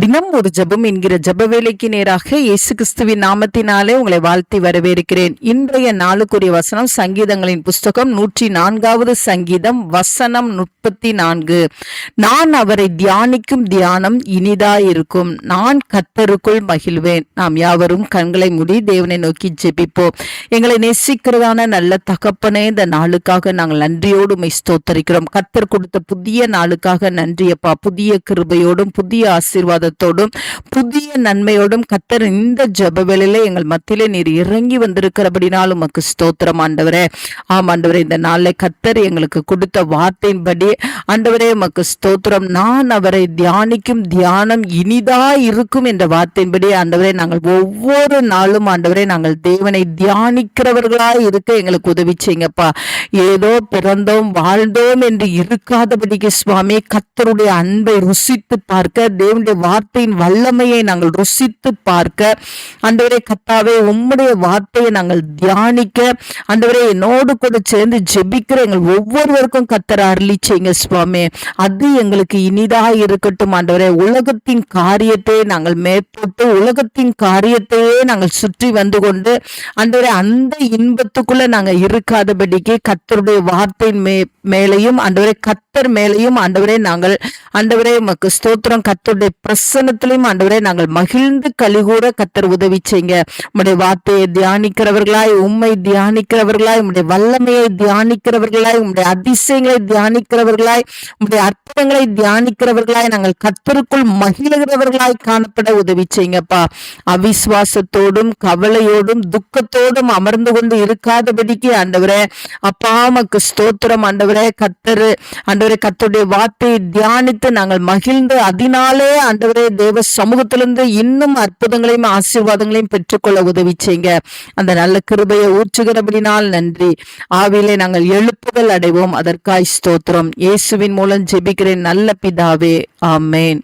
தினம் ஒரு ஜெபம் என்கிற ஜெப வேலைக்கு நேராக இயேசு கிறிஸ்துவின் நாமத்தினாலே உங்களை வாழ்த்தி வரவேற்கிறேன். இன்றைய நாளுக்குரிய வசனம் சங்கீதங்களின் புஸ்தகம் 104வது சங்கீதம் வசனம் 34. நான் அவரை தியானிக்கும் தியானம் இனிதாயிருக்கும், நான் கர்த்தருக்குள் மகிழ்வேன். நாம் யாவரும் கண்களை மூடி தேவனை நோக்கி ஜெபிப்போம். எங்களை நேசிக்கிறதான நல்ல தகப்பனே, இந்த நாளுக்காக நாங்கள் நன்றியோடு உம்மை ஸ்தோத்தரிக்கிறோம். கர்த்தர் கொடுத்த புதிய நாளுக்காக நன்றியப்பா. புதிய கிருபையோடும் புதிய ஆசீர்வாதத்தோடும் புதிய நன்மையோடும் கர்த்தர் இந்த ஜெப வேளையிலே எங்கள் மத்தியிலே நீர் இறங்கி வந்திருக்கிறபடினால் உமக்கு ஸ்தோத்திரம் ஆண்டவரே. ஆம் ஆண்டவரே, இந்த நாளை கர்த்தர் எங்களுக்கு கொடுத்த வார்த்தையின்படி ஆண்டவரே உமக்கு ஸ்தோத்திரம். நான் அவரை தியானிக்கும் தியானம் இனிதா இருக்கும் என்ற வார்த்தையின்படி ஆண்டவரே நாங்கள் ஒவ்வொரு நாளும் ஆண்டவரே நாங்கள் தேவனை தியானிக்கிறவர்களாய் இருக்க எங்களுக்கு உதவி செய்யுங்கப்பா. ஏதோ பிறந்தோம் வாழ்ந்தோம் என்று இருக்காதபடிக்கு சுவாமி, கர்த்தருடைய அன்பை ருசித்து பார்க்க, தேவனுடைய வார்த்தையின் வல்லமையை நாங்கள் ருசித்து பார்க்க ஆண்டவரே கர்த்தாவே, உம்முடைய வார்த்தையை நாங்கள் தியானிக்க ஆண்டவரே என்னோடு கூட சேர்ந்து ஜெபிக்கிற எங்கள் ஒவ்வொருவருக்கும் கர்த்தர் அருளி செய்யுங்க சுவாமி. அது எங்களுக்கு இனிதா இருக்கட்டும் ஆண்டவரே. உலகத்தின் காரியத்தை நாங்கள் மேற்பட்டு உலகத்தின் காரியத்தையே நாங்கள் சுற்றி வந்து கொண்டு ஆண்டவரே அந்த இன்பத்துக்குள்ள நாங்கள் இருக்காதபடிக்கு கர்த்தருடைய வார்த்தையின் மேலையும் ஆண்டவரே கர்த்தர் மேலையும் ஆண்டவரே நாங்கள் ஆண்டவரே உமக்கு ஸ்தோத்திரம். கர்த்தருடைய பிரசன்னத்திலையும் ஆண்டவரே நாங்கள் மகிழ்ந்து கலிகூற கர்த்தர் உதவி செய்யுங்க. உம்முடைய வார்த்தையை தியானிக்கிறவர்களாய், உம்மை தியானிக்கிறவர்களாய், உம்முடைய வல்லமையை தியானிக்கிறவர்களாய், உம்முடைய அதிசயங்களை தியானிக்கிறவர்களாய், உம்முடைய அற்புதங்களை தியானிக்கிறவர்களாய் நாங்கள் கர்த்தருக்குள் மகிழ்கிறவர்களாய் காணப்பட உதவி செய்யுங்கப்பா. அவிசுவாசத்தோடும் கவலையோடும் துக்கத்தோடும் அமர்ந்து கொண்டு இருக்காதபடிக்கு ஆண்டவரே அப்பா உமக்கு ஸ்தோத்திரம் ஆண்டவரே. கர்த்தர் ஆண்டவரே கர்த்தருடைய வார்த்தையை தியானித்து நாங்கள் மகிழ்ந்து அதனாலே ஆண்டவரே தேவ சமூகத்திலிருந்து இன்னும் அற்புதங்களையும் ஆசீர்வாதங்களையும் பெற்றுக்கொள்ள உதவி செய்யுங்க. அந்த நல்ல கிருபையை ஊற்றுகிறபடினால் நன்றி. ஆவியிலே நாங்கள் எழுப்புதல் அடைவோம். அதற்காய் ஸ்தோத்திரம். இயேசுவின் மூலம் ஜெபிக்கிறேன் நல்ல பிதாவே, ஆமேன்.